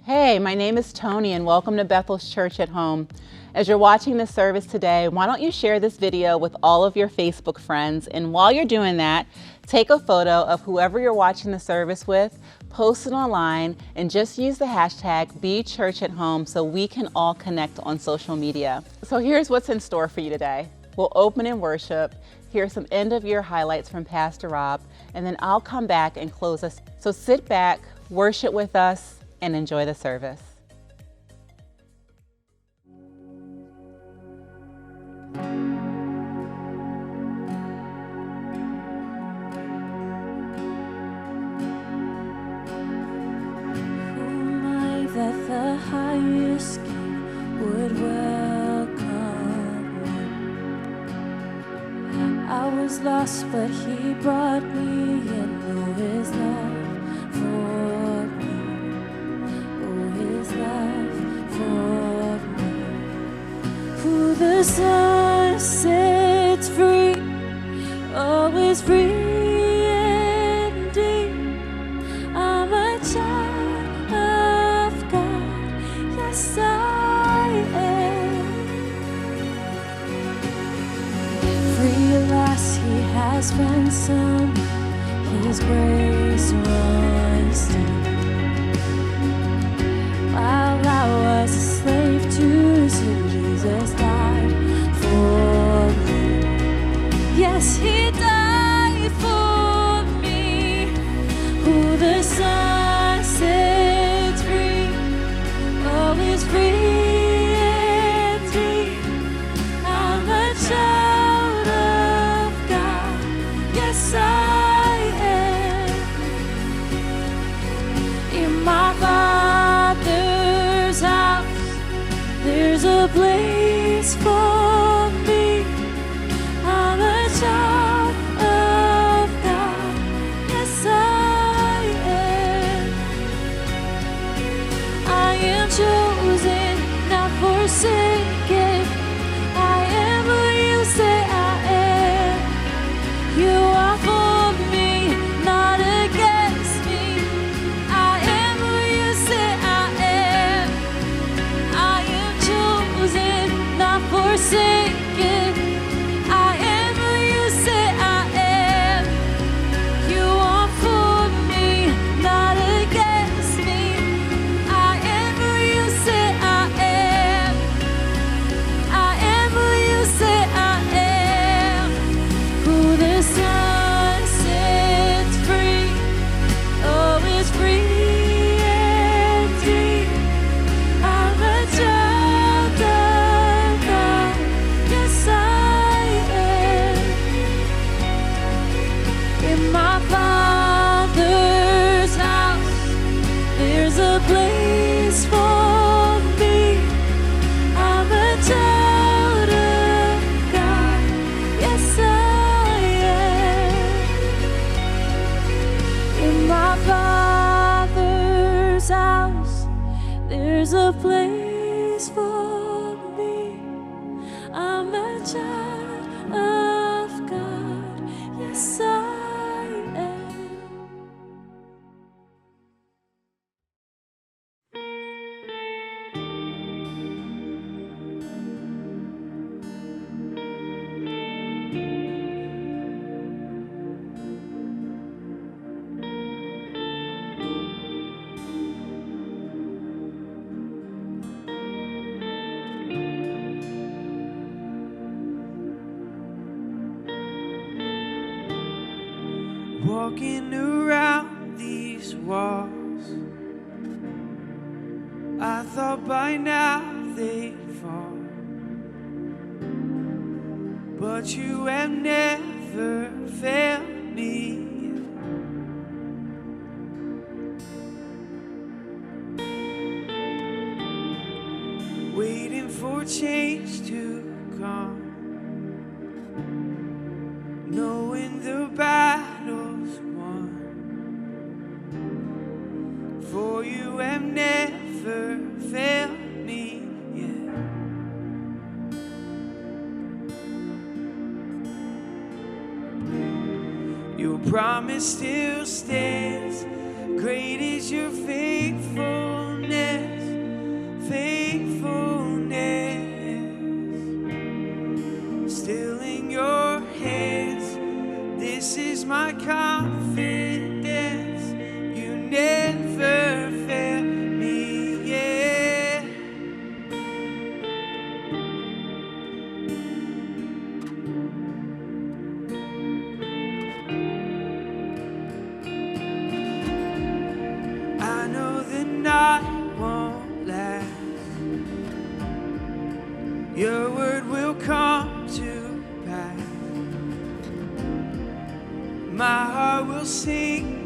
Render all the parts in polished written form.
Hey, my name is Tony and welcome to Bethel Church at Home. As you're watching this service today, why don't you share this video with all of your Facebook friends, and while you're doing that, take a photo of whoever you're watching the service with, post it online, and just use the hashtag #BeChurchAtHome so we can all connect on social media. So here's what's in store for you today. We'll open in worship, hear some end-of-year highlights from Pastor Rob, and then I'll come back and close us. So sit back, worship with us, and enjoy the service. That the highest king would welcome me. I was lost, but he brought me in. Oh, his love for me. Oh, his love for me. Who the Son sets free, always free indeed. I'm a child. Yes, I am. Free at last, he has ransomed. His grace runs deep. While I was a slave to sin, Jesus died for me. Yes, he died for me. Who the Son sets free, always free indeed. I'm a child of God. Yes, I am. In my Father's house, there's a place for me. I'm a child of God. Yes, I am. I am chosen, not forsaken. I am who you say I am. You are for me, not against me. I am who you say I am. I am chosen, not forsaken. I am who you say I am. You are for me, not against me. I am who you say I am. I am who you say I am. Who the Son sets free, always free indeed. I'm a child of God. Yes, I am. In my Father's house, there's a place for me. I'm a child of God. Yes, I am. In my Father's house, there's a place for me. I'm a child of God. Yes, I am. Walking around these walls, I thought by now they'd fall, but you have never failed me. Waiting for change to come, knowing the battle's won, for you have never failed me yet. Your promise still stands, great is your faithfulness.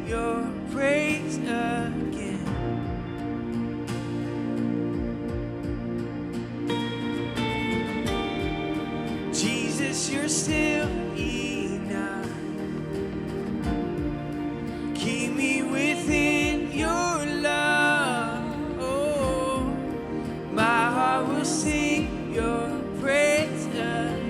your praise again. Jesus, you're still enough. Keep me within your love. Oh, my heart will sing your praise again.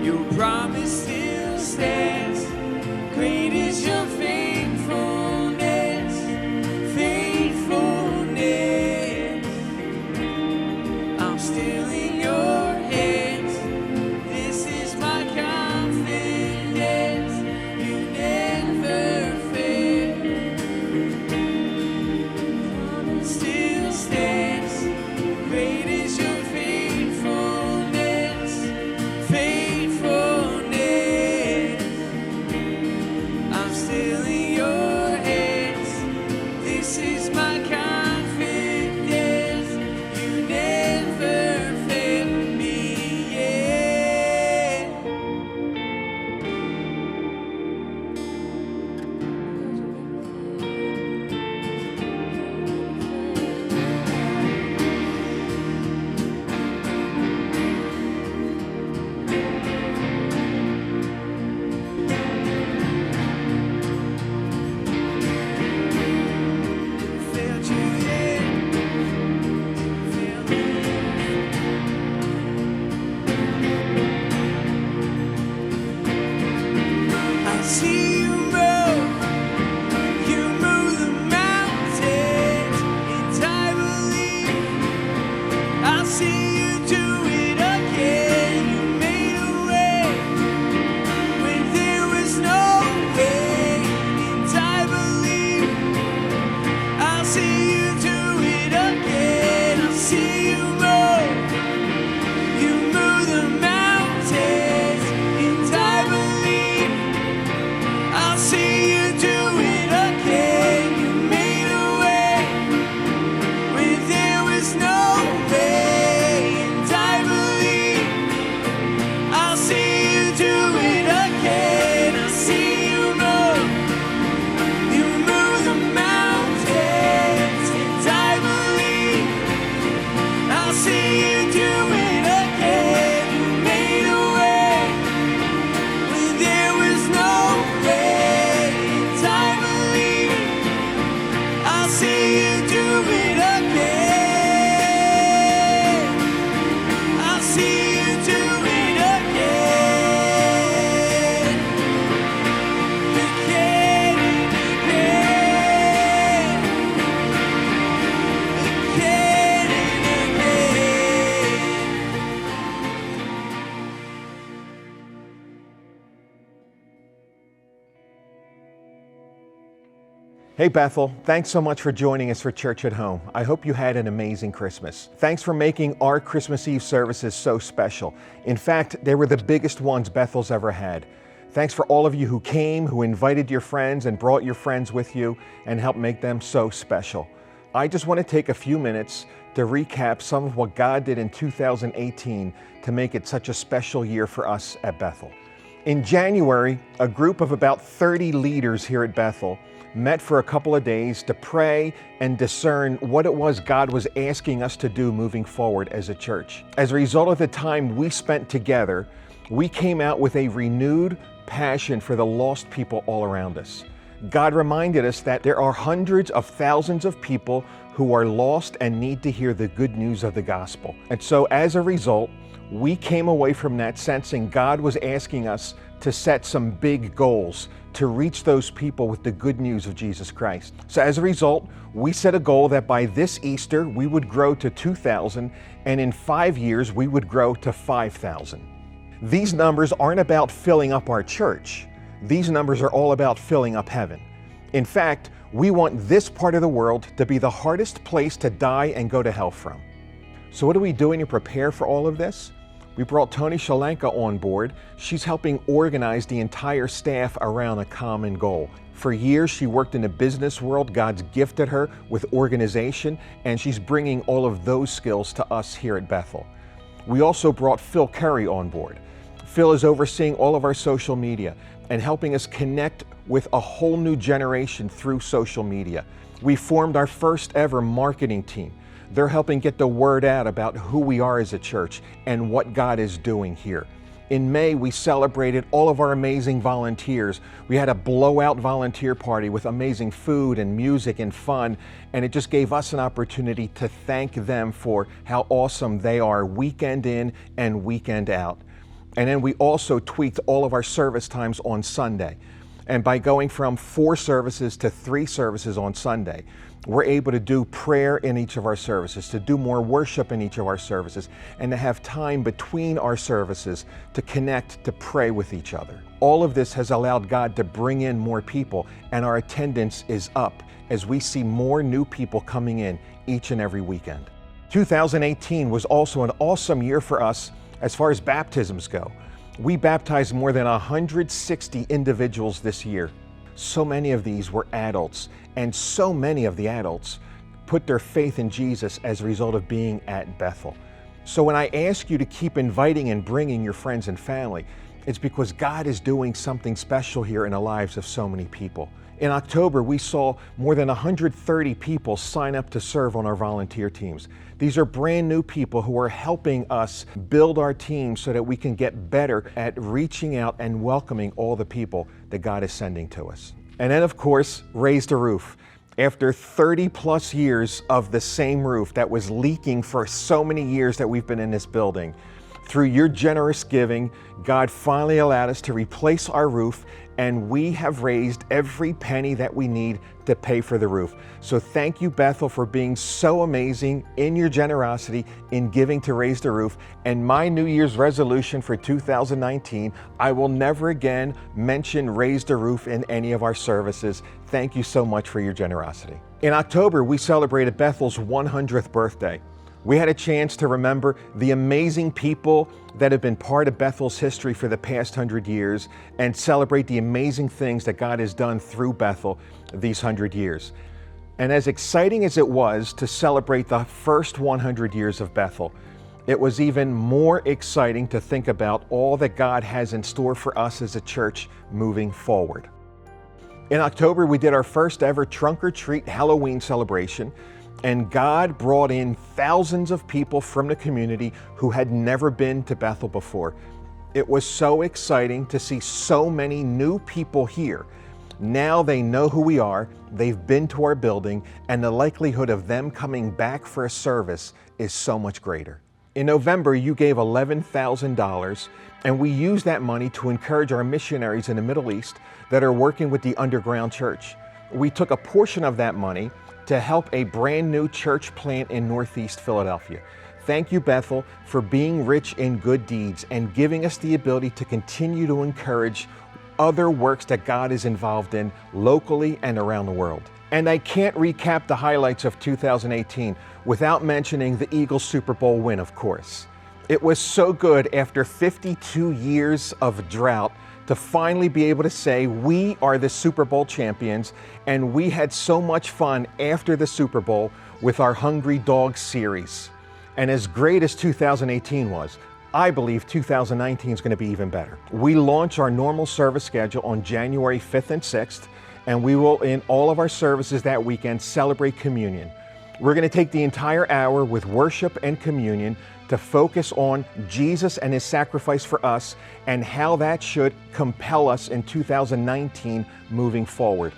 Your promise still stands. Great is your faithfulness, faithfulness. I'm still in your hands. This is my confidence. You never fail. Promise still stands. Great is your faithfulness, faithfulness. I'm still in your hands. This is my confidence. You never fail me yet. Failed you yet? Failed me yet? I see you move. You move the mountains, and I believe I'll see you do it again. You made a way when there was no way, and I believe I'll see you do it again. I'll see you move. You move the mountains, and I believe I'll see you do it again. You made a way when there was no way, and I believe I'll see you do it again. I'll see you move. You move the mountains, and I believe I'll see you do it again. You made a way when there was no way, and I believe I'll see you do it again. I'll see you do it again. Again and again. Again and again. Hey Bethel, thanks so much for joining us for Church at Home. I hope you had an amazing Christmas. Thanks for making our Christmas Eve services so special. In fact, they were the biggest ones Bethel's ever had. Thanks for all of you who came, who invited your friends and brought your friends with you and helped make them so special. I just want to take a few minutes to recap some of what God did in 2018 to make it such a special year for us at Bethel. In January, a group of about 30 leaders here at Bethel met for a couple of days to pray and discern what it was God was asking us to do moving forward as a church. As a result of the time we spent together, we came out with a renewed passion for the lost people all around us. God reminded us that there are hundreds of thousands of people who are lost and need to hear the good news of the gospel. And so as a result, we came away from that sensing God was asking us to set some big goals to reach those people with the good news of Jesus Christ. So as a result, we set a goal that by this Easter, we would grow to 2,000, and in 5 years, we would grow to 5,000. These numbers aren't about filling up our church. These numbers are all about filling up heaven. In fact, we want this part of the world to be the hardest place to die and go to hell from. So what are we doing to prepare for all of this? We brought Tony Shalenka on board. She's helping organize the entire staff around a common goal. For years, she worked in the business world. God's gifted her with organization, and she's bringing all of those skills to us here at Bethel. We also brought Phil Curry on board. Phil is overseeing all of our social media and helping us connect with a whole new generation through social media. We formed our first ever marketing team. They're helping get the word out about who we are as a church and what God is doing here. In May, we celebrated all of our amazing volunteers. We had a blowout volunteer party with amazing food and music and fun, and it just gave us an opportunity to thank them for how awesome they are weekend in and weekend out. And then we also tweaked all of our service times on Sunday. And by going from 4 services to 3 services on Sunday, we're able to do prayer in each of our services, to do more worship in each of our services, and to have time between our services to connect, to pray with each other. All of this has allowed God to bring in more people, and our attendance is up as we see more new people coming in each and every weekend. 2018 was also an awesome year for us as far as baptisms go. We baptized more than 160 individuals this year. So many of these were adults, and so many of the adults put their faith in Jesus as a result of being at Bethel. So when I ask you to keep inviting and bringing your friends and family, it's because God is doing something special here in the lives of so many people. In October, we saw more than 130 people sign up to serve on our volunteer teams. These are brand new people who are helping us build our team so that we can get better at reaching out and welcoming all the people that God is sending to us. And then, of course, Raise the Roof. After 30 plus years of the same roof that was leaking for so many years that we've been in this building, through your generous giving, God finally allowed us to replace our roof, and we have raised every penny that we need to pay for the roof. So thank you, Bethel, for being so amazing in your generosity in giving to Raise the Roof. And my New Year's resolution for 2019, I will never again mention Raise the Roof in any of our services. Thank you so much for your generosity. In October, we celebrated Bethel's 100th birthday. We had a chance to remember the amazing people that have been part of Bethel's history for the past 100 years and celebrate the amazing things that God has done through Bethel these 100 years. And as exciting as it was to celebrate the first 100 years of Bethel, it was even more exciting to think about all that God has in store for us as a church moving forward. In October, we did our first ever Trunk or Treat Halloween celebration, and God brought in thousands of people from the community who had never been to Bethel before. It was so exciting to see so many new people here. Now they know who we are, they've been to our building, and the likelihood of them coming back for a service is so much greater. In November, you gave $11,000, and we used that money to encourage our missionaries in the Middle East that are working with the underground church. We took a portion of that money to help a brand new church plant in Northeast Philadelphia. Thank you, Bethel, for being rich in good deeds and giving us the ability to continue to encourage other works that God is involved in locally and around the world. And I can't recap the highlights of 2018 without mentioning the Eagles Super Bowl win, of course. It was so good after 52 years of drought to finally be able to say we are the Super Bowl champions, and we had so much fun after the Super Bowl with our Hungry Dog series. And as great as 2018 was, I believe 2019 is going to be even better. We launch our normal service schedule on January 5th and 6th, and we will, in all of our services that weekend, celebrate communion. We're going to take the entire hour with worship and communion to focus on Jesus and His sacrifice for us and how that should compel us in 2019 moving forward.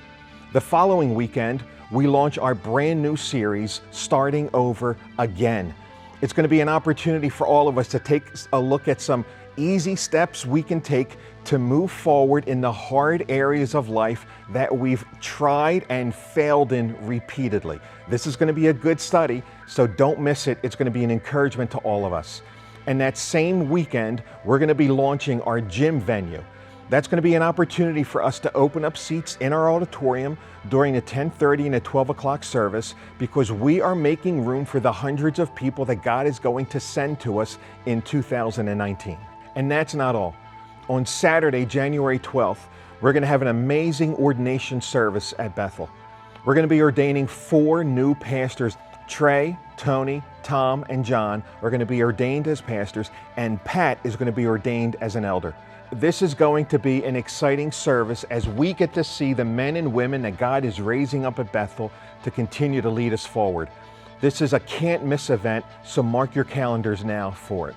The following weekend, we launch our brand new series, Starting Over Again. It's going to be an opportunity for all of us to take a look at some easy steps we can take to move forward in the hard areas of life that we've tried and failed in repeatedly. This is going to be a good study, so don't miss it. It's going to be an encouragement to all of us. And that same weekend, we're going to be launching our gym venue. That's going to be an opportunity for us to open up seats in our auditorium during the 10:30 and the 12 o'clock service, because we are making room for the hundreds of people that God is going to send to us in 2019. And that's not all. On Saturday, January 12th, we're going to have an amazing ordination service at Bethel. We're going to be ordaining 4 new pastors. Trey, Tony, Tom, and John are going to be ordained as pastors, and Pat is going to be ordained as an elder. This is going to be an exciting service as we get to see the men and women that God is raising up at Bethel to continue to lead us forward. This is a can't miss event, so mark your calendars now for it.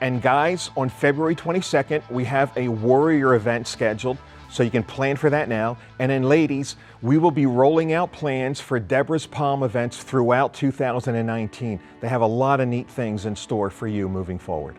And guys, on February 22nd, we have a warrior event scheduled, so you can plan for that now. And then ladies, we will be rolling out plans for Deborah's Palm events throughout 2019. They have a lot of neat things in store for you moving forward.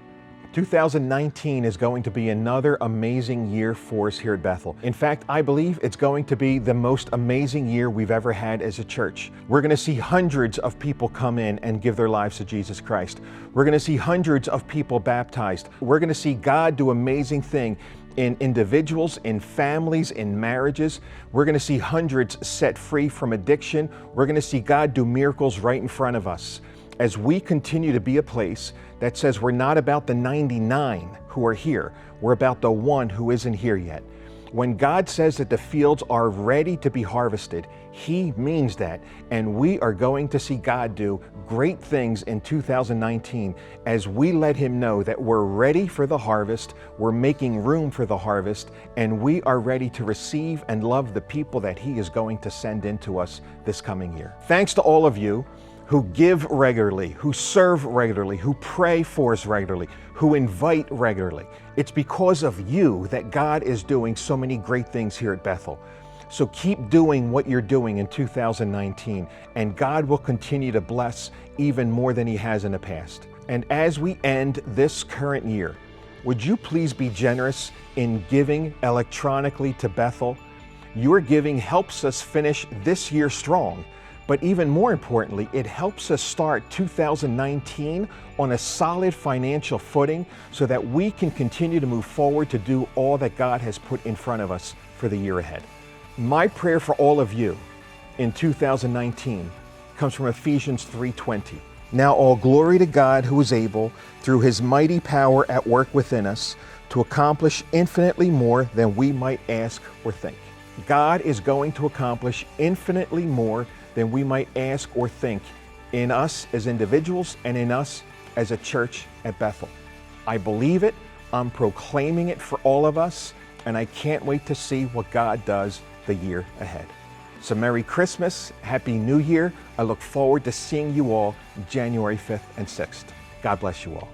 2019 is going to be another amazing year for us here at Bethel. In fact, I believe it's going to be the most amazing year we've ever had as a church. We're going to see hundreds of people come in and give their lives to Jesus Christ. We're going to see hundreds of people baptized. We're going to see God do amazing things in individuals, in families, in marriages. We're going to see hundreds set free from addiction. We're going to see God do miracles right in front of us as we continue to be a place that says we're not about the 99 who are here. We're about the one who isn't here yet. When God says that the fields are ready to be harvested, He means that. And we are going to see God do great things in 2019 as we let Him know that we're ready for the harvest, we're making room for the harvest, and we are ready to receive and love the people that He is going to send into us this coming year. Thanks to all of you who give regularly, who serve regularly, who pray for us regularly, who invite regularly. It's because of you that God is doing so many great things here at Bethel. So keep doing what you're doing in 2019, and God will continue to bless even more than He has in the past. And as we end this current year, would you please be generous in giving electronically to Bethel? Your giving helps us finish this year strong. But even more importantly, it helps us start 2019 on a solid financial footing so that we can continue to move forward to do all that God has put in front of us for the year ahead. My prayer for all of you in 2019 comes from Ephesians 3:20. Now all glory to God who is able, through His mighty power at work within us, to accomplish infinitely more than we might ask or think. God is going to accomplish infinitely more than we might ask or think in us as individuals and in us as a church at Bethel. I believe it, I'm proclaiming it for all of us, and I can't wait to see what God does the year ahead. So Merry Christmas, Happy New Year. I look forward to seeing you all January 5th and 6th. God bless you all.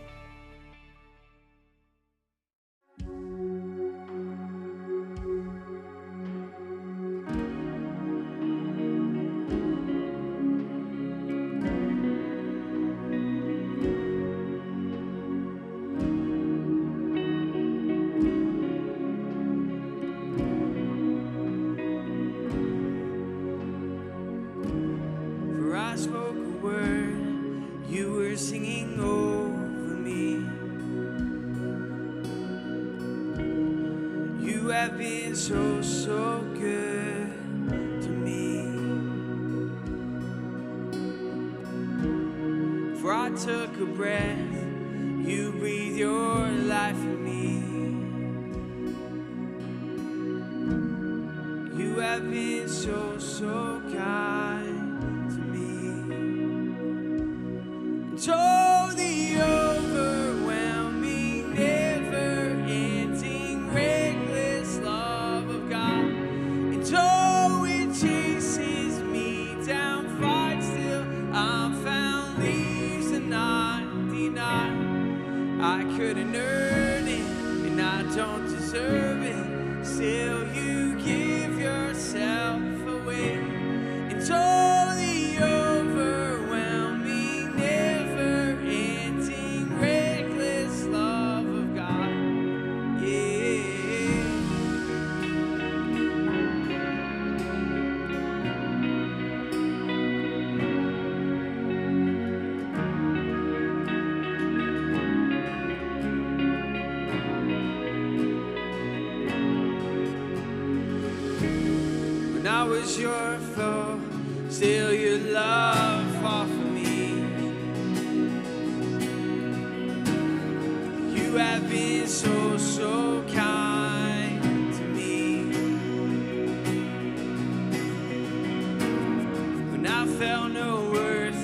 I spoke a word, you were singing over me. You have been so, so good to me. For I took a breath, you breathed your life in me. You have been so, so kind. Oh, the overwhelming, never-ending, reckless love of God. And oh, it chases me down, fights till I'm found, leaves the 99. I couldn't earn it, and I don't deserve it. Still, you give yourself away. And oh, the I was your foe, still your love fought for me. You have been so, so kind to me. When I felt no worth,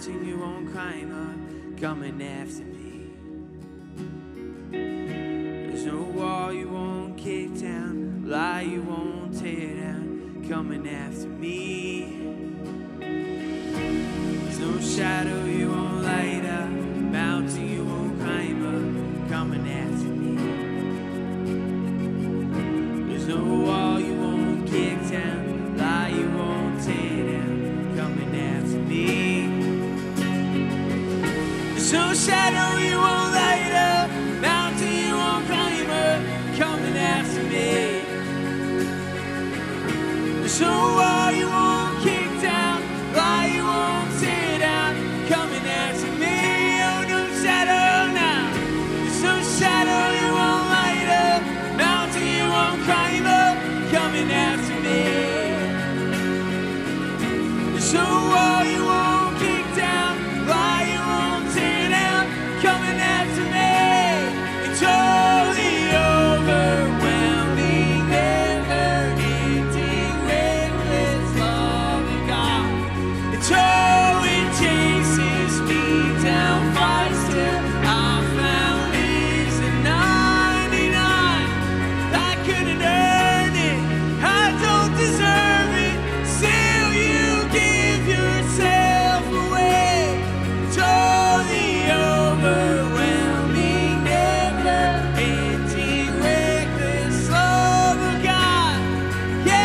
mountain you won't climb up, coming after me. There's no wall you won't kick down, lie you won't tear down, coming after me. There's no shadow you won't light up, mountain you won't climb up, coming after me. There's no wall you won't kick down, lie you won't tear down, coming after me. There's no shadow you won't light up, mountain you won't climb up, coming after me. There's no wall you won't kick down, lie you won't tear down, coming after me. Oh, no shadow now. There's no shadow you won't light up, mountain you won't climb up, coming after me. There's no wall you won't kick down, lie you won't tear down, coming after me. It's totally overwhelming, never-ending, reckless love of God. It's oh, it chases me down, fights till I found is the 99. I couldn't earn it, I don't deserve it, still you give yourself away. Totally overwhelming, never-ending, reckless love of God. Yeah.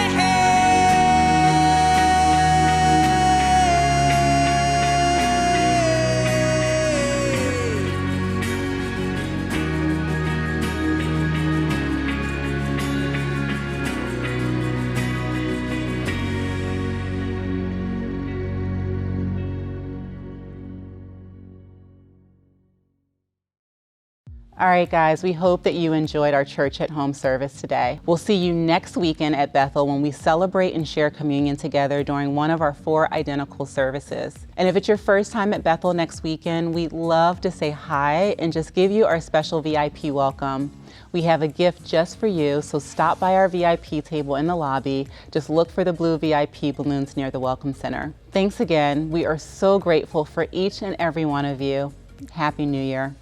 All right, guys, we hope that you enjoyed our Church at Home service today. We'll see you next weekend at Bethel when we celebrate and share communion together during one of our 4 identical services. And if it's your first time at Bethel next weekend, we'd love to say hi and just give you our special VIP welcome. We have a gift just for you, so stop by our VIP table in the lobby. Just look for the blue VIP balloons near the Welcome Center. Thanks again. We are so grateful for each and every one of you. Happy New Year.